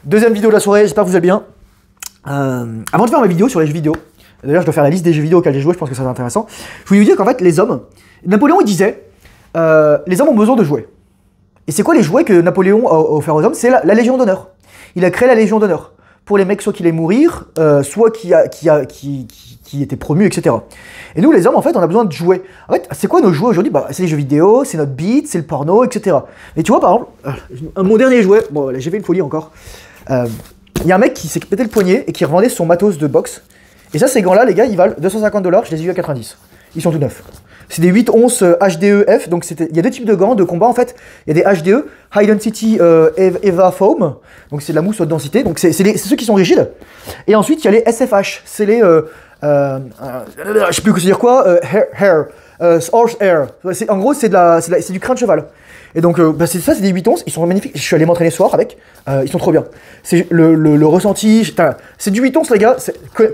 Deuxième vidéo de la soirée, j'espère que vous allez bien. Avant de faire ma vidéo sur les jeux vidéo, d'ailleurs je dois faire la liste des jeux vidéo auxquels j'ai joué, je pense que ça va être intéressant. Je voulais vous dire qu'en fait les hommes, Napoléon il disait, les hommes ont besoin de jouets. Et c'est quoi les jouets que Napoléon a offert aux hommes? C'est la Légion d'honneur. Il a créé la Légion d'honneur. Pour les mecs soit qui allaient mourir, soit qui étaient promus, etc. Et nous les hommes en fait on a besoin de jouets. En fait c'est quoi nos jouets aujourd'hui? Bah, c'est les jeux vidéo, c'est notre beat, c'est le porno, etc. Et tu vois par exemple, mon dernier jouet, bon là j'ai fait une folie encore. Il y a un mec qui s'est pété le poignet et qui revendait son matos de boxe. Et ça, ces gants-là, les gars, ils valent 250$, je les ai eu à 90. Ils sont tout neufs. C'est des 8-11 HDE-F, donc il y a deux types de gants de combat en fait. Il y a des HDE, High Density Eva Foam, donc c'est de la mousse haute densité, donc c'est ceux qui sont rigides. Et ensuite, il y a les SFH, c'est les. Je sais plus dire quoi, Horse Air. En gros, c'est du crin de cheval. Et donc, c'est des 8 onces, ils sont magnifiques. Je suis allé m'entraîner ce soir avec, ils sont trop bien. C'est le ressenti, c'est du 8 onces, les gars,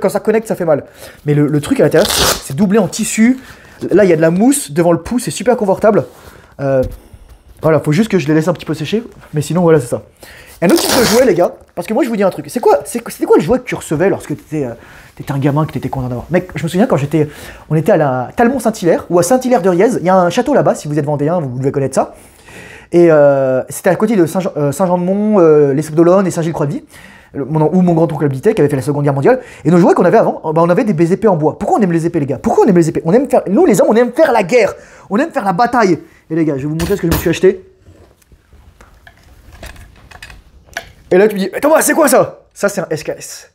quand ça connecte, ça fait mal. Mais le truc à l'intérieur, c'est doublé en tissu. Là, il y a de la mousse devant le pouce, c'est super confortable. Voilà, faut juste que je les laisse un petit peu sécher, mais sinon, voilà, c'est ça. Et un autre type de jouet, les gars, parce que moi, je vous dis un truc. C'était quoi le jouet que tu recevais lorsque t'étais un gamin, que t'étais content d'avoir? Mec, je me souviens quand on était à la Talmont-Saint-Hilaire, ou à Saint-Hilaire-de-Riez, il y a un château là-bas, si vous êtes vendéen, vous devez connaître ça. Et c'était à côté de Saint-Jean-de-Mont, les Sables-d'Olonne et Saint-Gilles-Croix-de-Vie, où mon grand-oncle habitait, qui avait fait la Seconde Guerre mondiale. Et nos jouets qu'on avait avant, on avait des épées en bois. Pourquoi on aime les épées, les gars? Pourquoi on aime les épées? Nous, les hommes, on aime faire la guerre. On aime faire la bataille. Et les gars, je vais vous montrer ce que je me suis acheté. Et là, tu me dis, Thomas, c'est quoi ça? Ça, c'est un SKS.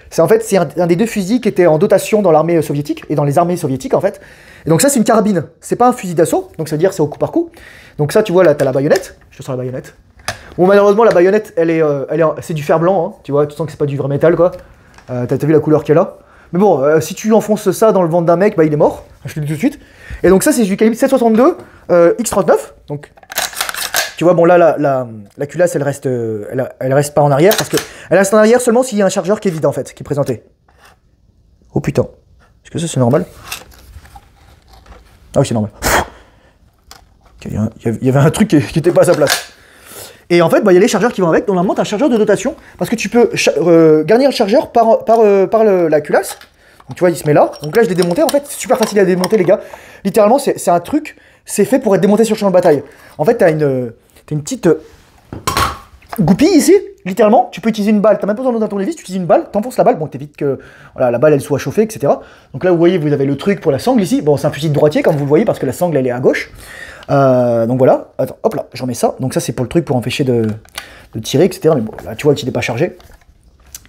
C'est un des deux fusils qui était en dotation dans l'armée soviétique et dans les armées soviétiques en fait. Et donc ça c'est une carabine, c'est pas un fusil d'assaut, donc ça veut dire c'est au coup par coup. Donc ça tu vois là t'as la baïonnette, je te sors la baïonnette. Bon malheureusement la baïonnette c'est du fer blanc, hein, tu vois, tu sens que c'est pas du vrai métal quoi. T'as vu la couleur qu'elle a. Mais bon, si tu enfonces ça dans le ventre d'un mec, bah il est mort, je te le dis tout de suite. Et donc ça c'est du calibre 7,62 X39, donc... Tu vois, bon là, la culasse, elle reste pas en arrière, parce que elle reste en arrière seulement s'il y a un chargeur qui est vide, en fait, qui est présenté. Oh putain. Est-ce que ça, c'est normal? Ah oui, c'est normal. Il y avait un truc qui était pas à sa place. Et en fait, il y a les chargeurs qui vont avec, donc normalement, t'as un chargeur de dotation, parce que tu peux garnir le chargeur par la culasse. Donc tu vois, il se met là. Donc là, je l'ai démonté, en fait, c'est super facile à démonter, les gars. Littéralement, c'est un truc, c'est fait pour être démonté sur le champ de bataille. En fait, t'as une petite goupille ici, littéralement. Tu peux utiliser une balle, t'as même pas besoin d'un tournevis, tu utilises une balle, t'enfonces la balle, bon t'évites que voilà, la balle elle soit chauffée, etc. Donc là vous voyez, vous avez le truc pour la sangle ici. Bon c'est un fusil de droitier comme vous le voyez parce que la sangle elle est à gauche. Donc voilà, attends, hop là, j'en mets ça. Donc ça c'est pour le truc pour empêcher de tirer, etc. Mais bon là tu vois qu'il n'est pas chargé.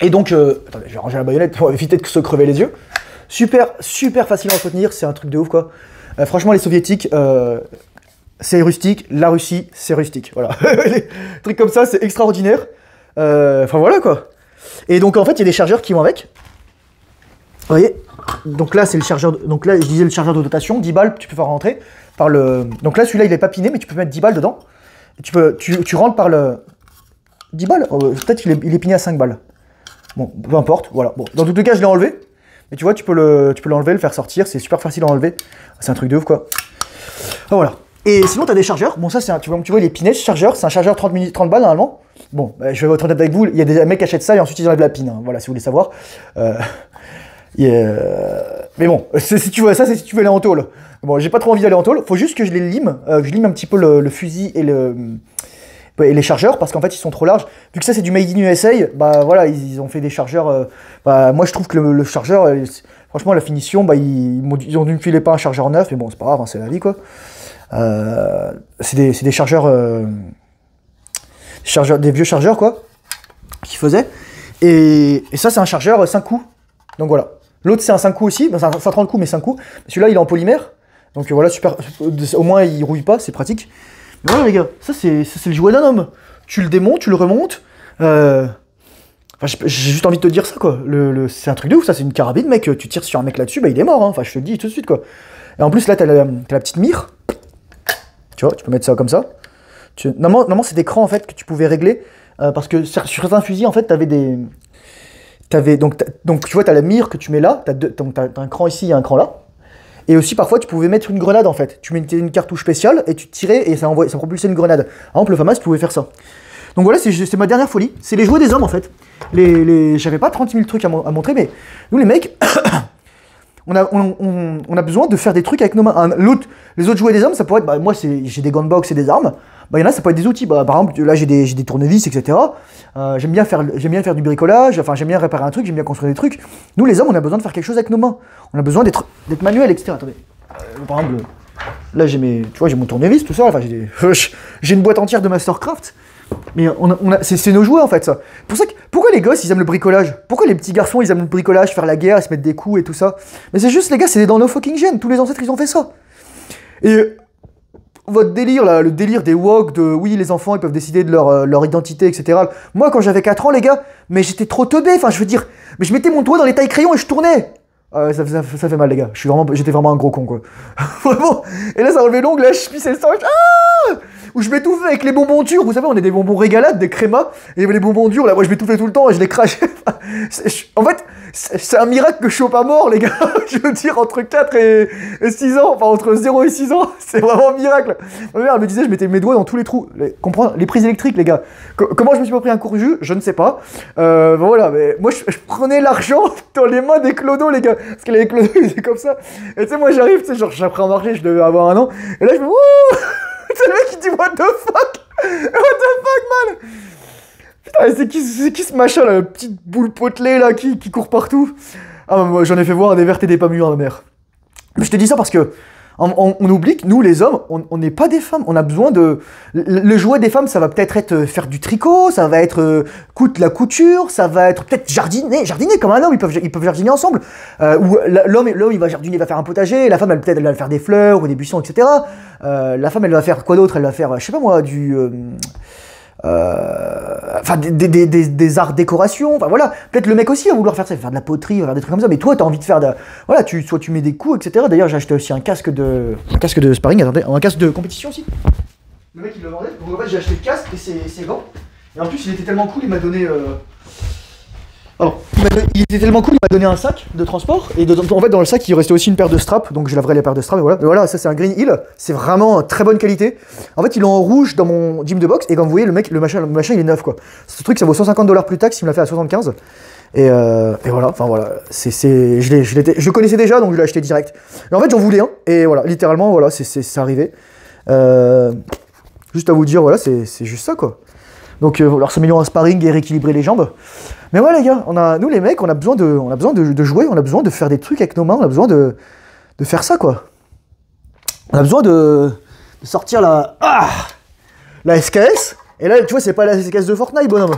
Et donc, attendez, je vais ranger la baïonnette pour éviter de se crever les yeux. Super facile à entretenir, c'est un truc de ouf quoi. Franchement les soviétiques... c'est rustique, la Russie, c'est rustique. Voilà. Les trucs comme ça, c'est extraordinaire. Enfin voilà quoi. Et donc en fait, il y a des chargeurs qui vont avec. Vous voyez? Donc là, c'est le chargeur. Donc là, je disais le chargeur de dotation, 10 balles, tu peux faire rentrer par le. Donc là, celui-là, il est pas piné, mais tu peux mettre 10 balles dedans. Et tu rentres par le. 10 balles peut-être qu'il est piné à 5 balles. Bon, peu importe, voilà. Bon, dans tous les cas, je l'ai enlevé. Mais tu vois, tu peux l'enlever, le faire sortir, c'est super facile à enlever. C'est un truc de ouf quoi. Ah, voilà. Et sinon, tu as des chargeurs. Bon, ça, tu vois, il est piné ce chargeur. C'est un chargeur 30 balles normalement. Bon, je vais être honnête avec vous. Il y a des mecs qui achètent ça et ensuite ils enlèvent la pine. Hein. Voilà, si vous voulez savoir. Mais bon, si tu veux ça, c'est si tu veux aller en tôle. Bon, j'ai pas trop envie d'aller en tôle. Faut juste que je les lime. Je lime un petit peu le fusil et les chargeurs parce qu'en fait, ils sont trop larges. Vu que ça, c'est du Made in USA, bah voilà, ils ont fait des chargeurs. Moi, je trouve que le chargeur, franchement, la finition, ils ont dû me filer pas un chargeur neuf. Mais bon, c'est pas grave, hein, c'est la vie quoi. C'est des chargeurs, des vieux chargeurs quoi, qu'ils faisaient. Et ça c'est un chargeur 5 coups. Donc voilà. L'autre c'est un 5 coups aussi, c'est un 30 coups mais 5 coups. Celui-là il est en polymère. Donc voilà, super. Au moins il rouille pas, c'est pratique. Mais voilà les gars, ça c'est le jouet d'un homme. Tu le démontes, tu le remontes. J'ai juste envie de te dire ça quoi. C'est un truc de ouf, ça c'est une carabine mec. Tu tires sur un mec là-dessus, il est mort. Hein. Enfin je te le dis tout de suite quoi. Et en plus là t'as la petite mire. Tu vois, tu peux mettre ça comme ça. Normalement, c'est des crans en fait que tu pouvais régler parce que sur certains fusils en fait, donc tu vois, t'as la mire que tu mets là, t'as un cran ici et un cran là. Et aussi parfois, tu pouvais mettre une grenade en fait. Tu mettais une cartouche spéciale et tu tirais et ça propulsait une grenade. Par exemple, le FAMAS, tu pouvais faire ça. Donc voilà, c'est ma dernière folie. C'est les jouets des hommes, en fait. J'avais pas 30 000 trucs à montrer, mais nous, les mecs, on a besoin de faire des trucs avec nos mains. Les autres jouets des hommes, ça pourrait être... Bah, moi, j'ai des gunbox et des armes. Bah, il y en a, ça peut être des outils. Bah, par exemple, là, j'ai des tournevis, etc. J'aime bien faire du bricolage. Enfin, j'aime bien réparer un truc, j'aime bien construire des trucs. Nous, les hommes, on a besoin de faire quelque chose avec nos mains. On a besoin d'être manuel, etc. Attendez. Par exemple, là, j'ai mon tournevis, tout ça. Enfin, j'ai une boîte entière de Mastercraft. Mais c'est nos jouets en fait ça. Pourquoi les gosses ils aiment le bricolage? Pourquoi les petits garçons ils aiment le bricolage, faire la guerre, se mettre des coups et tout ça? Mais c'est juste les gars, c'est dans nos fucking gènes. Tous les ancêtres ils ont fait ça. Et votre délire là, le délire des woke, de oui les enfants ils peuvent décider de leur identité, etc. Moi quand j'avais 4 ans les gars, mais j'étais trop teubé, enfin je veux dire, mais je mettais mon doigt dans les tailles crayons et je tournais. Ça fait mal les gars, j'étais vraiment un gros con quoi. Vraiment. Et là ça enlevait l'ongle, là je pissais le sang. Où je m'étouffais avec les bonbons durs, vous savez on est des bonbons régalades, des crémas, et il y avait les bonbons durs, là moi je m'étouffais tout le temps et je les crachais. En fait, c'est un miracle que je sois pas mort les gars, je veux dire entre 4 et 6 ans, enfin entre 0 et 6 ans, c'est vraiment un miracle. Ma mère elle me disait je mettais mes doigts dans tous les trous, comprends, les prises électriques les gars. Comment je me suis pas pris un court jus, je ne sais pas. Voilà, mais moi je prenais l'argent dans les mains des clodos les gars, parce que les clodos ils étaient comme ça. Et tu sais moi j'arrive, tu sais genre j'apprends à marcher, je devais avoir 1 an, et là je me wouh. C'est le mec qui dit what the fuck? What the fuck man? Putain, c'est qui ce machin là, la petite boule potelée là qui court partout? Ah moi j'en ai fait voir des vertes et des pas mûres à ma mère. Mais je te dis ça parce que on oublie que nous les hommes, on n'est pas des femmes, on a besoin de... Le jouet des femmes ça va peut-être être faire du tricot, ça va être la couture, ça va être peut-être jardiner comme un homme, ils peuvent jardiner ensemble. Ou l'homme il va jardiner, il va faire un potager, la femme elle va faire des fleurs ou des buissons, etc. La femme elle va faire quoi d'autre? Elle va faire, je sais pas moi, enfin des arts décoration, enfin voilà, peut-être le mec aussi va vouloir faire ça, faire de la poterie, faire des trucs comme ça, mais toi t'as envie de faire voilà, soit tu mets des coups, etc. D'ailleurs j'ai acheté aussi un casque de sparring, attendez, un casque de compétition aussi. Le mec il me vendait, donc en fait j'ai acheté le casque et ses gants, et en plus il était tellement cool, il m'a donné il était tellement cool, il m'a donné un sac de transport, et en fait dans le sac il restait aussi une paire de straps, donc je laverai les paires de straps, et voilà. Mais voilà, ça c'est un Green Hill, c'est vraiment très bonne qualité. En fait ils l'ont en rouge dans mon gym de boxe, et comme vous voyez le machin il est neuf quoi. Ce truc ça vaut 150 $ plus taxe, il me l'a fait à 75. Et voilà, enfin voilà, je le connaissais déjà donc je l'ai acheté direct. Et en fait j'en voulais un, et voilà, littéralement voilà, c'est arrivé. Juste à vous dire, voilà, c'est juste ça quoi. Donc alors s'améliorer en sparring et rééquilibrer les jambes. Mais ouais les gars, nous les mecs, on a besoin de jouer, on a besoin de faire des trucs avec nos mains, on a besoin de faire ça quoi. On a besoin de sortir la SKS, et là tu vois c'est pas la SKS de Fortnite bonhomme.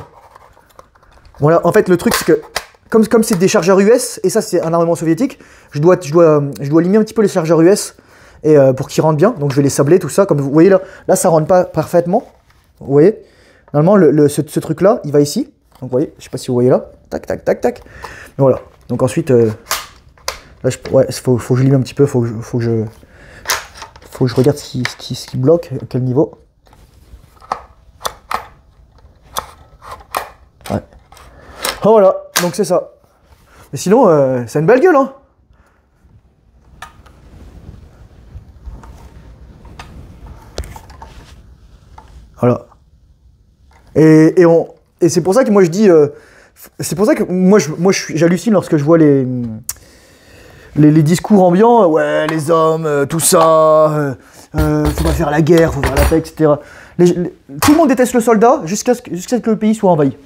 Voilà, en fait le truc c'est que comme c'est des chargeurs US, et ça c'est un armement soviétique, je dois limer un petit peu les chargeurs US et pour qu'ils rentrent bien, donc je vais les sabler tout ça, comme vous voyez là ça rentre pas parfaitement, vous voyez. Normalement, ce truc-là, il va ici. Donc, vous voyez, je sais pas si vous voyez là. Tac, tac, tac, tac. Et voilà. Donc, ensuite, là, faut que je lime un petit peu. Faut que je regarde ce qui bloque, à quel niveau. Ouais. Oh, voilà. Donc, c'est ça. Mais sinon, c'est une belle gueule, hein. Voilà. Et c'est pour ça que moi je dis, c'est pour ça que moi j'hallucine lorsque je vois les discours ambiants, ouais les hommes, tout ça, faut pas faire la guerre, faut faire la paix, etc. Tout le monde déteste le soldat jusqu'à ce que le pays soit envahi.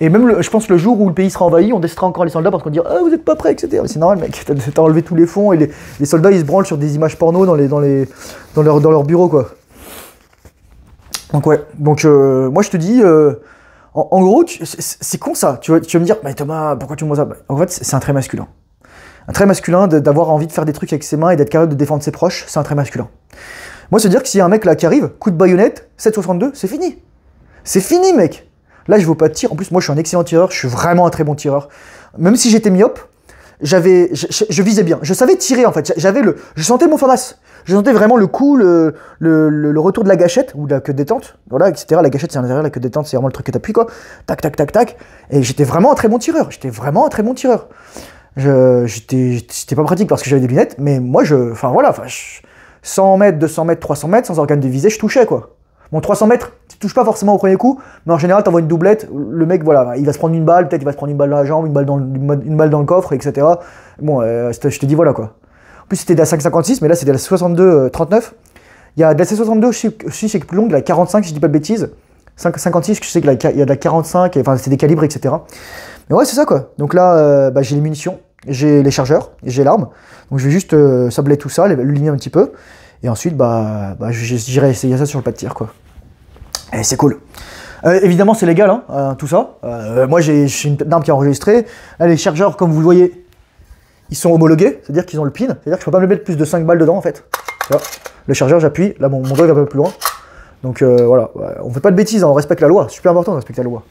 Et même je pense le jour où le pays sera envahi, on détestera encore les soldats parce qu'on dira ah vous êtes pas prêts, etc. Mais c'est normal mec, t'as enlevé tous les fonds et les soldats ils se branlent sur des images porno dans leur bureau quoi. Donc ouais, moi je te dis, en gros, c'est con ça, tu vas me dire, mais Thomas, pourquoi tu me vois ça? En fait, c'est un trait masculin. Un trait masculin d'avoir envie de faire des trucs avec ses mains et d'être capable de défendre ses proches, c'est un trait masculin. Moi, c'est dire que s'il y a un mec là qui arrive, coup de baïonnette, 7,62, c'est fini. C'est fini mec. Là, je vaux pas de tir, en plus moi je suis un excellent tireur, je suis vraiment un très bon tireur. Même si j'étais myope, je visais bien, je savais tirer en fait, je sentais mon FAMAS. Je sentais vraiment le coup, le retour de la gâchette, ou de la queue de détente, voilà, etc. La gâchette c'est à l'intérieur, la queue de détente c'est vraiment le truc que t'appuies quoi. Tac, tac, tac, tac. Et j'étais vraiment un très bon tireur, J'étais pas pratique parce que j'avais des lunettes, mais moi 100 mètres, 200 mètres, 300 mètres, sans organe de visée, je touchais quoi. Bon, 300 mètres, tu touches pas forcément au premier coup, mais en général, t'envoies une doublette, le mec, voilà, il va se prendre une balle, peut-être il va se prendre une balle dans la jambe, une balle dans le coffre, etc. Bon, je te dis voilà quoi. En plus, c'était de la 5,56, mais là, c'était de la 62,39. Il y a de la C62, je sais que c'est plus longue, de la 45, si je dis pas de bêtises. 56, je sais qu'il y a de la 45, enfin, c'est des calibres, etc. Mais ouais, c'est ça quoi. Donc là, j'ai les munitions, j'ai les chargeurs, j'ai l'arme. Donc je vais juste sabler tout ça, l'aligner un petit peu. Et ensuite, j'irai essayer ça sur le pas de tir quoi. Et c'est cool. Évidemment, c'est légal, hein, tout ça. Moi, j'ai une arme qui est enregistrée. Là, les chargeurs, comme vous le voyez, ils sont homologués, c'est-à-dire qu'ils ont le pin. C'est-à-dire que je peux pas me mettre plus de 5 balles dedans en fait. Là, le chargeur, j'appuie. Là, mon doigt va un peu plus loin. Donc voilà, on fait pas de bêtises, hein, on respecte la loi. C'est super important de respecter la loi.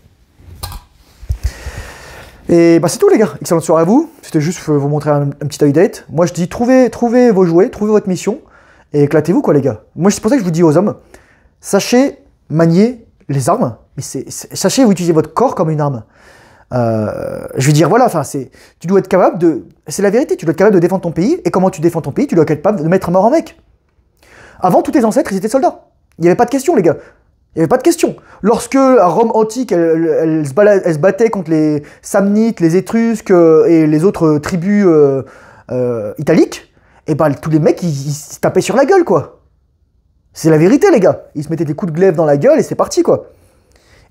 Et c'est tout les gars, excellente soirée à vous. C'était juste pour vous montrer un petit update. Moi je dis trouvez vos jouets, trouvez votre mission et éclatez-vous quoi les gars. Moi c'est pour ça que je vous dis aux hommes, sachez manier les armes, mais sachez utiliser votre corps comme une arme. Je veux dire voilà, enfin tu dois être capable de, c'est la vérité, tu dois être capable de défendre ton pays. Et comment tu défends ton pays? Tu dois être capable de mettre mort en mec. Avant tous tes ancêtres ils étaient soldats. Il n'y avait pas de question les gars. Il n'y avait pas de question. Lorsque à Rome antique, elle se battait contre les Samnites, les Étrusques et les autres tribus italiques, et tous les mecs, ils se tapaient sur la gueule, quoi. C'est la vérité, les gars. Ils se mettaient des coups de glaive dans la gueule et c'est parti, quoi.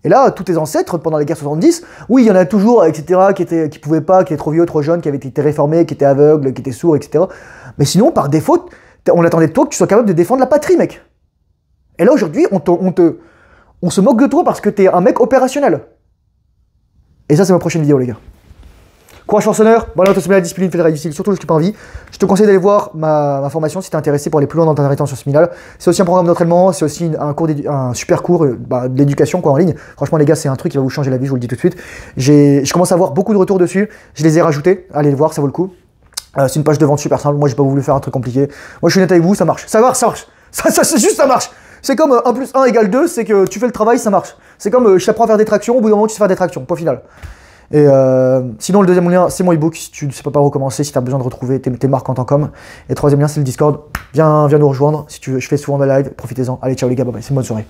Et là, tous tes ancêtres, pendant les guerres 70, oui, il y en a toujours, etc., qui pouvaient pas, qui étaient trop vieux, trop jeunes, qui avaient été réformés, qui étaient aveugles, qui étaient sourds, etc. Mais sinon, par défaut, on attendait de toi que tu sois capable de défendre la patrie, mec. Et là, aujourd'hui, on se moque de toi parce que t'es un mec opérationnel. Et ça, c'est ma prochaine vidéo, les gars. Courage forceneur, bonne note la discipline, faites difficile, surtout je suis pas envie. Je te conseille d'aller voir ma formation si t'es intéressé pour aller plus loin dans ta rétention séminale. C'est aussi un programme d'entraînement, c'est aussi un super cours d'éducation en ligne. Franchement, les gars, c'est un truc qui va vous changer la vie, je vous le dis tout de suite. Je commence à avoir beaucoup de retours dessus. Je les ai rajoutés. Allez le voir, ça vaut le coup. C'est une page de vente super simple. Moi, j'ai pas voulu faire un truc compliqué. Moi, je suis honnête avec vous, ça marche. Ça marche. C'est juste, ça marche. C'est comme 1 plus 1 égale 2, c'est que tu fais le travail, ça marche. C'est comme je t'apprends à faire des tractions, au bout d'un moment tu sais faire des tractions, point final. Et sinon le deuxième lien c'est mon ebook si tu ne sais pas par où commencer, si tu as besoin de retrouver tes marques en tant qu'homme. Et le troisième lien c'est le Discord, viens nous rejoindre, si tu veux, je fais souvent des lives, profitez-en. Allez ciao les gars, bye bye, c'est une bonne soirée.